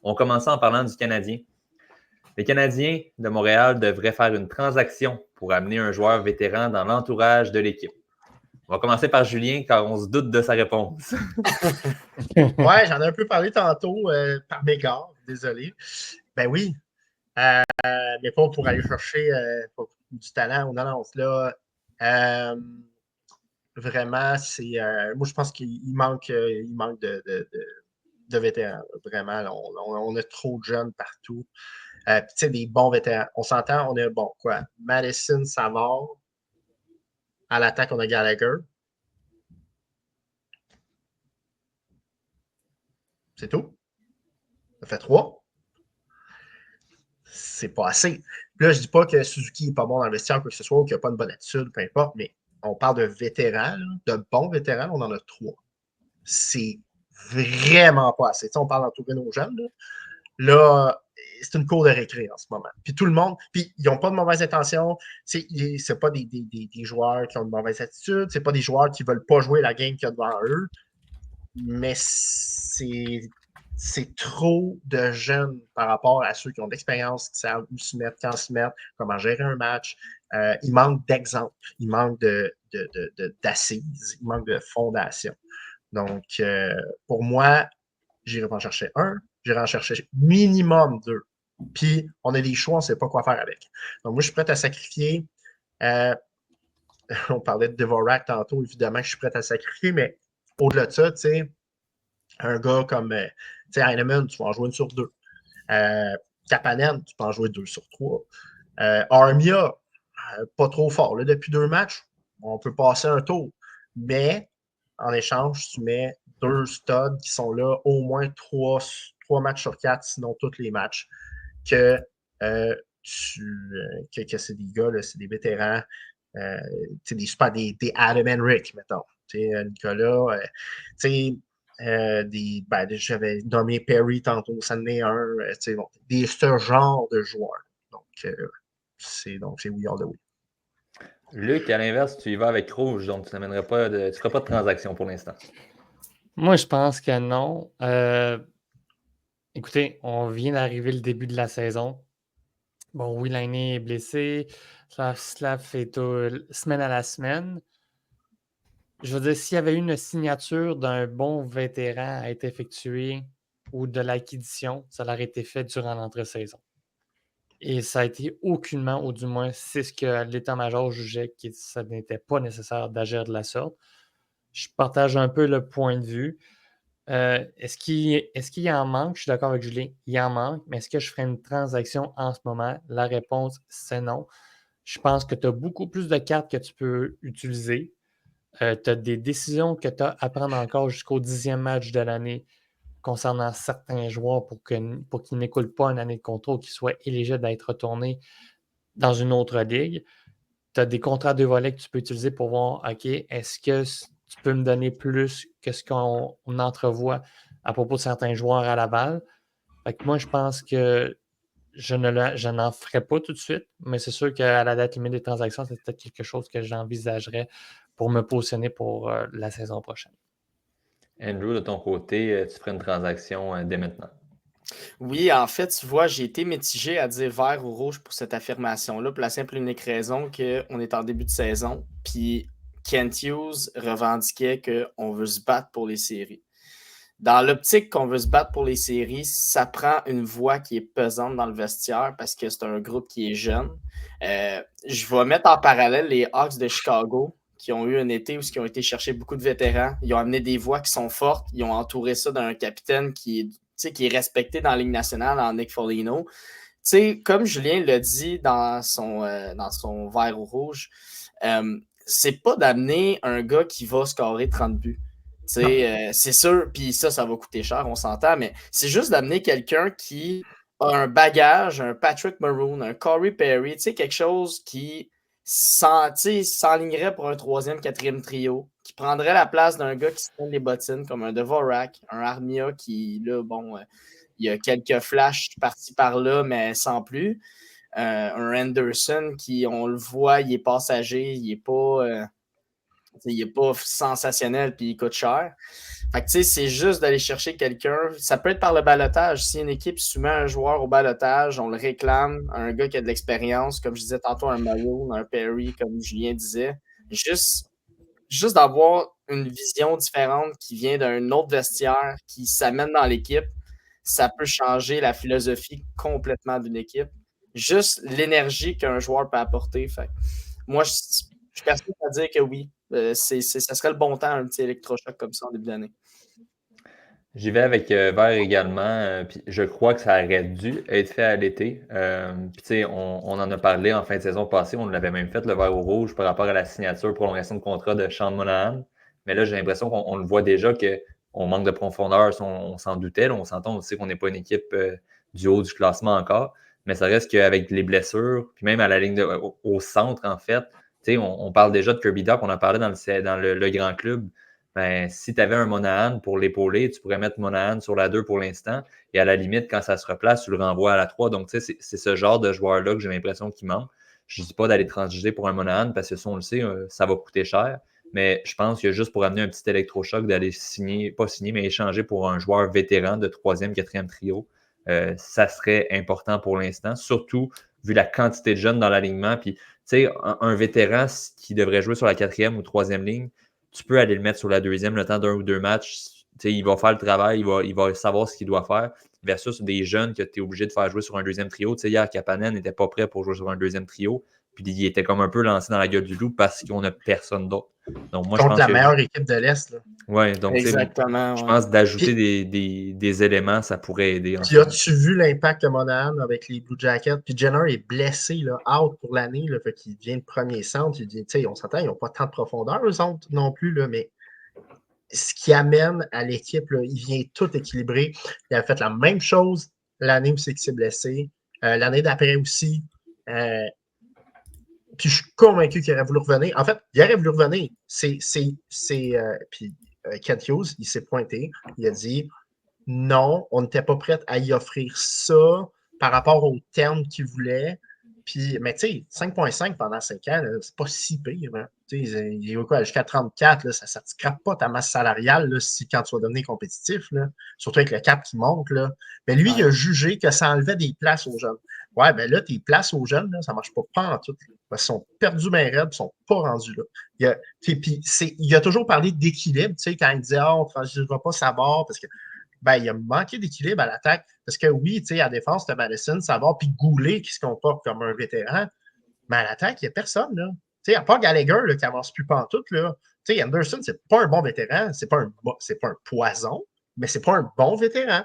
On commence en parlant du Canadien. Les Canadiens de Montréal devraient faire une transaction pour amener un joueur vétéran dans l'entourage de l'équipe. On va commencer par Julien, car on se doute de sa réponse. Ouais, j'en ai un peu parlé tantôt par mégarde, désolé. Ben oui, mais pas pour aller chercher du talent aux annonces. Là, vraiment, c'est. Moi, je pense qu'il manque de vétérans. Vraiment, là. On a trop de jeunes partout. Puis, tu sais, des bons vétérans. On s'entend, on a, bon, quoi, Madison, Savard. À l'attaque, on a Gallagher. C'est tout. Ça fait 3. C'est pas assez. Là, je dis pas que Suzuki n'est pas bon dans le vestiaire, quoi que ce soit, ou qu'il n'a pas une bonne attitude, peu importe, mais on parle de vétérans, là, de bons vétérans, on en a 3. C'est vraiment pas assez. T'sais, on parle d'entourer nos jeunes. Là, c'est une cour de récré en ce moment. Puis tout le monde, puis ils n'ont pas de mauvaises intentions. C'est pas des joueurs qui ont de mauvaises attitudes. C'est pas des joueurs qui ne veulent pas jouer la game qu'il y a devant eux. Mais c'est trop de jeunes par rapport à ceux qui ont de l'expérience, qui savent où se mettre, quand se mettre, comment gérer un match. Il manque d'exemples, il manque d'assises, il manque de fondation. Donc, pour moi, j'irai en chercher un, j'irai en chercher minimum 2. Puis, on a des choix, on ne sait pas quoi faire avec. Donc, moi, je suis prêt à sacrifier. On parlait de Dvorak tantôt, évidemment, je suis prêt à sacrifier, mais au-delà de ça, tu sais, un gars comme Heinemann, tu vas en jouer une sur 2. Kapanen, tu peux en jouer 2 sur 3. Armia, pas trop fort. Là, depuis 2 matchs, on peut passer un tour. Mais en échange, tu mets 2 studs qui sont là au moins 3 matchs sur 4, sinon tous les matchs. Que c'est des gars, là, c'est des vétérans. Des Adam Henrik, mettons. Nicolas, j'avais nommé Perry tantôt, ça en est un. Ce genre de joueurs. Donc, c'est oui all the way. Luc, à l'inverse, tu y vas avec Rouge, donc tu ne feras pas de transaction pour l'instant. Moi, je pense que non. Écoutez, on vient d'arriver le début de la saison. Bon, oui, Lainé est blessé. Slav fait tout, semaine à la semaine. Je veux dire, s'il y avait eu une signature d'un bon vétéran à être effectuée ou de l'acquisition, ça aurait été fait durant l'entre-saison. Et ça a été aucunement, ou du moins, c'est ce que l'état-major jugeait que ça n'était pas nécessaire d'agir de la sorte. Je partage un peu le point de vue. Est-ce qu'il y en manque? Je suis d'accord avec Julien, il en manque, mais est-ce que je ferais une transaction en ce moment? La réponse, c'est non. Je pense que tu as beaucoup plus de cartes que tu peux utiliser. Tu as des décisions que tu as à prendre encore jusqu'au 10e match de l'année concernant certains joueurs pour qu'ils n'écoulent pas une année de contrat ou qu'ils soient éligibles d'être retournés dans une autre ligue. Tu as des contrats de volets que tu peux utiliser pour voir, OK, est-ce que tu peux me donner plus que ce qu'on entrevoit à propos de certains joueurs à Laval? Fait que moi, je pense que je n'en ferai pas tout de suite, mais c'est sûr qu'à la date limite des transactions, c'est peut-être quelque chose que j'envisagerais pour me positionner pour la saison prochaine. Andrew, de ton côté, tu ferais une transaction dès maintenant. Oui, en fait, tu vois, j'ai été mitigé à dire vert ou rouge pour cette affirmation-là, pour la simple et unique raison qu'on est en début de saison, puis Kent Hughes revendiquait qu'on veut se battre pour les séries. Dans l'optique qu'on veut se battre pour les séries, ça prend une voix qui est pesante dans le vestiaire parce que c'est un groupe qui est jeune. Je vais mettre en parallèle les Hawks de Chicago qui ont eu un été où ils ont été chercher beaucoup de vétérans. Ils ont amené des voix qui sont fortes. Ils ont entouré ça d'un capitaine qui est respecté dans la Ligue nationale, en Nick Foligno. Comme Julien l'a dit dans son vert ou rouge, c'est pas d'amener un gars qui va scorer 30 buts. C'est sûr, puis ça va coûter cher, on s'entend, mais c'est juste d'amener quelqu'un qui a un bagage, un Patrick Maroon, un Corey Perry, quelque chose qui s'enlignerait pour un 3e, 4e trio, qui prendrait la place d'un gars qui se tient les bottines, comme un Dvorak, un Armia qui, là, bon, il y a quelques flashs par-ci par-là, mais sans plus. Un Anderson qui, on le voit, il est passager, il est pas Il n'est pas sensationnel puis il coûte cher. Fait que, c'est juste d'aller chercher quelqu'un. Ça peut être par le balotage. Si une équipe soumet un joueur au balotage, on le réclame, un gars qui a de l'expérience, comme je disais tantôt, un Maroon, un Perry, comme Julien disait. Juste d'avoir une vision différente qui vient d'un autre vestiaire, qui s'amène dans l'équipe, ça peut changer la philosophie complètement d'une équipe. Juste l'énergie qu'un joueur peut apporter. Fait. Moi, je suis persuadé à dire que oui, ça serait le bon temps, un petit électrochoc comme ça en début d'année. J'y vais avec vert également. Puis je crois que ça aurait dû être fait à l'été. Puis tu sais, on en a parlé en fin de saison passée. On l'avait même fait, le vert ou rouge, par rapport à la signature, prolongation de contrat de Sean Monahan. Mais là, j'ai l'impression qu'on le voit déjà qu'on manque de profondeur. On s'en doutait. Là, on s'entend aussi qu'on n'est pas une équipe du haut du classement encore. Mais ça reste qu'avec les blessures, puis même à la ligne au centre, en fait, tu sais, on parle déjà de Kirby Dach, on en parlait dans le grand club. Ben, si tu avais un Monahan pour l'épauler, tu pourrais mettre Monahan sur la 2 pour l'instant. Et à la limite, quand ça se replace, tu le renvoies à la 3. Donc, tu sais, c'est ce genre de joueur-là que j'ai l'impression qu'il manque. Je ne dis pas d'aller transiger pour un Monahan parce que ça, on le sait, ça va coûter cher. Mais je pense que juste pour amener un petit électrochoc, d'aller mais échanger pour un joueur vétéran de 3e, 4e trio, ça serait important pour l'instant, surtout vu la quantité de jeunes dans l'alignement. Puis, tu sais, un vétéran qui devrait jouer sur la 4e ou 3e ligne, tu peux aller le mettre sur la 2e le temps d'un ou 2 matchs. T'sais, il va faire le travail, il va savoir ce qu'il doit faire. Versus des jeunes que tu es obligé de faire jouer sur un 2e trio. T'sais, hier, Kapanen n'était pas prêt pour jouer sur un 2e trio. Puis il était comme un peu lancé dans la gueule du loup parce qu'on n'a personne d'autre. Donc, moi, contre la meilleure équipe de l'Est. Oui, donc exactement. Je pense d'ajouter des éléments, ça pourrait aider. Puis as-tu vu l'impact de Monahan avec les Blue Jackets? Puis Jenner est blessé, là, out pour l'année, là, fait qu'il vient de premier centre. On s'entend, ils n'ont pas tant de profondeur, eux autres non plus, là, mais ce qui amène à l'équipe, là, il vient tout équilibrer. Il a fait la même chose l'année où c'est qu'il s'est blessé. L'année d'après aussi. Puis je suis convaincu qu'il aurait voulu revenir. En fait, il aurait voulu revenir. Puis Kent Hughes, il s'est pointé. Il a dit non, on n'était pas prêt à y offrir ça par rapport aux termes qu'il voulait. Puis, mais tu sais, 5,5 pendant 5 ans, c'est pas si pire. Hein. Il est quoi, jusqu'à 34, là, ça ne te scrape pas ta masse salariale là, quand tu vas devenir compétitif. Là. Surtout avec le cap qui monte. Là. Mais lui, il a jugé que ça enlevait des places aux jeunes. Ouais, ben là, tes places aux jeunes, là, ça ne marche pas en tout. Ils sont perdus bien raides, ils ne sont pas rendus là. Il a toujours parlé d'équilibre, quand il disait on ne transigera pas Savard, parce que il a manqué d'équilibre à l'attaque. Parce que oui, à la défense, tu as Madison, Savard, puis Goulet qui se comporte comme un vétéran. Mais à l'attaque, il n'y a personne. Là. À part Gallagher là, qui n'avance plus pantoute. Là. Anderson, c'est pas un bon vétéran, c'est pas un poison, mais c'est pas un bon vétéran.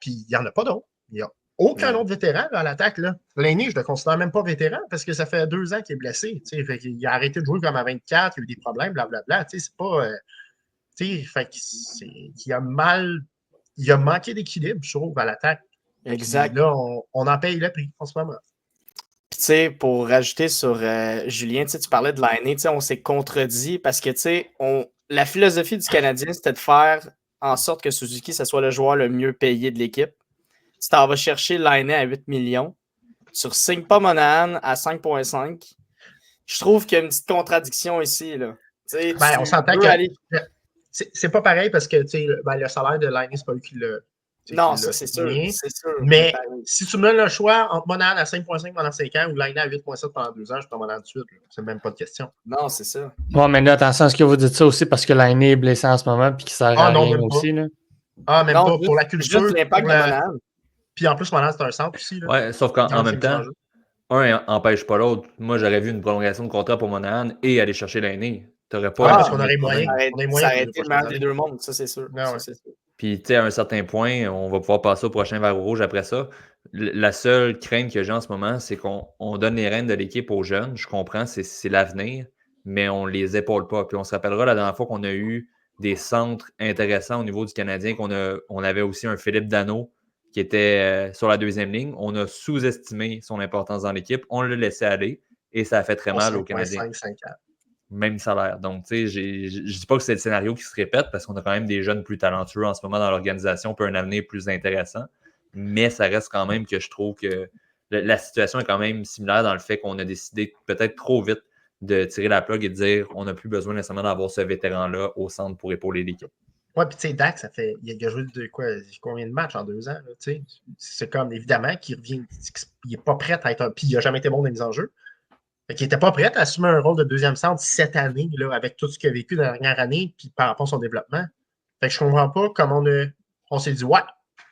Puis il n'y en a pas d'autres. Il n'y a aucun autre vétéran là, à l'attaque. Laney, je ne le considère même pas vétéran parce que ça fait 2 ans qu'il est blessé. Il a arrêté de jouer comme à 24, il a eu des problèmes, blablabla. C'est pas. Fait qu'il a il a manqué d'équilibre, je trouve, à l'attaque. Exact. Puis là, on en paye le prix en ce moment. Puis, tu sais, pour rajouter sur Julien, tu parlais de l'année, on s'est contredit parce que, la philosophie du Canadien, c'était de faire en sorte que Suzuki, ce soit le joueur le mieux payé de l'équipe. Tu t'en vas chercher l'année à 8 millions. Tu ne signes pas Monahan à 5,5. Je trouve qu'il y a une petite contradiction ici. Là. On s'entend que c'est pas pareil parce que le salaire de l'année, c'est pas lui qui l'a. Non, ça, c'est sûr. Mais si tu me donnes le choix entre Monahan à 5,5 pendant 5 ans ou Laine à 8,7 pendant 2 ans, je prends Monahan tout de suite. C'est même pas de question. Non, c'est ça. Bon, mais là, attention, est-ce que vous dites ça aussi parce que Laine est blessé en ce moment et qu'il sert à rien aussi? Là? Même pas pour la culture. Juste l'impact de Monahan. Puis en plus, Monahan, c'est un centre aussi. Là. Ouais, sauf qu'en même temps, un n'empêche pas l'autre. Moi, j'aurais vu une prolongation de contrat pour Monahan et aller chercher Laine. T'aurais pas. Parce qu'on aurait moyen. Ça aurait été le meilleur des deux mondes, ça, c'est sûr. Puis, tu sais, à un certain point, on va pouvoir passer au prochain vert rouge après ça. La seule crainte que j'ai en ce moment, c'est qu'on donne les rênes de l'équipe aux jeunes. Je comprends, c'est l'avenir, mais on les épaule pas. Puis on se rappellera la dernière fois qu'on a eu des centres intéressants au niveau du Canadien, on avait aussi un Philippe Danault qui était sur la 2e ligne. On a sous-estimé son importance dans l'équipe. On l'a laissé aller et ça a fait très mal aux Canadiens. Même salaire. Donc, tu sais, je ne dis pas que c'est le scénario qui se répète parce qu'on a quand même des jeunes plus talentueux en ce moment dans l'organisation, puis un avenir plus intéressant. Mais ça reste quand même que je trouve que la situation est quand même similaire dans le fait qu'on a décidé peut-être trop vite de tirer la plug et de dire on n'a plus besoin nécessairement d'avoir ce vétéran-là au centre pour épauler l'équipe. Ouais, puis tu sais, Dak, il a joué combien de matchs en 2 ans? Là, c'est comme, évidemment, qu'il revient, il n'est pas prêt à être puis il n'a jamais été bon dans les mises en jeu. Fait qu'il n'était pas prêt à assumer un rôle de deuxième centre cette année, là, avec tout ce qu'il a vécu dans la dernière année, puis par rapport à son développement. Fait que je comprends pas comment on s'est dit, ouais,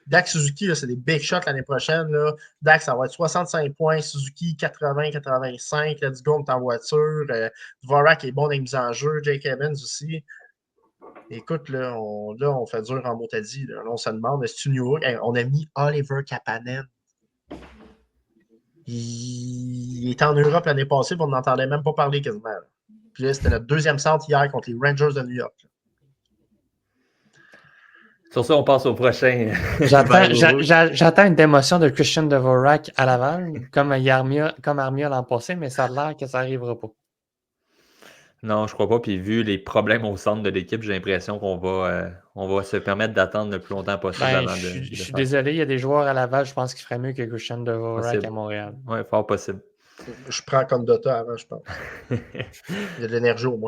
Dak Suzuki, là, c'est des big shots l'année prochaine. Là. Dak, ça va être 65 points, Suzuki 80-85, let's go, on est en voiture. Dvorak est bon dans les mises en jeu, Jake Evans aussi. Écoute, là, on fait dur en mot-à-dit. Là, on se demande, est-ce que New York? Hey, on a mis Oliver Kapanen. Il était en Europe l'année passée, on n'entendait même pas parler quasiment. Là. Puis là, c'était notre deuxième centre hier contre les Rangers de New York. Là. Sur ça, on passe au prochain. J'attends une démotion de Christian Dvorak à Laval, comme Armia l'an passé, mais ça a l'air que ça n'arrivera pas. Non, je crois pas. Puis vu les problèmes au centre de l'équipe, j'ai l'impression qu'on va se permettre d'attendre le plus longtemps possible avant de. Je suis désolé, il y a des joueurs à Laval, je pense qu'ils feraient mieux que Christian Dvorak à Montréal. Oui, fort possible. Je prends Condotta avant, je pense. Il y a de l'énergie au moins.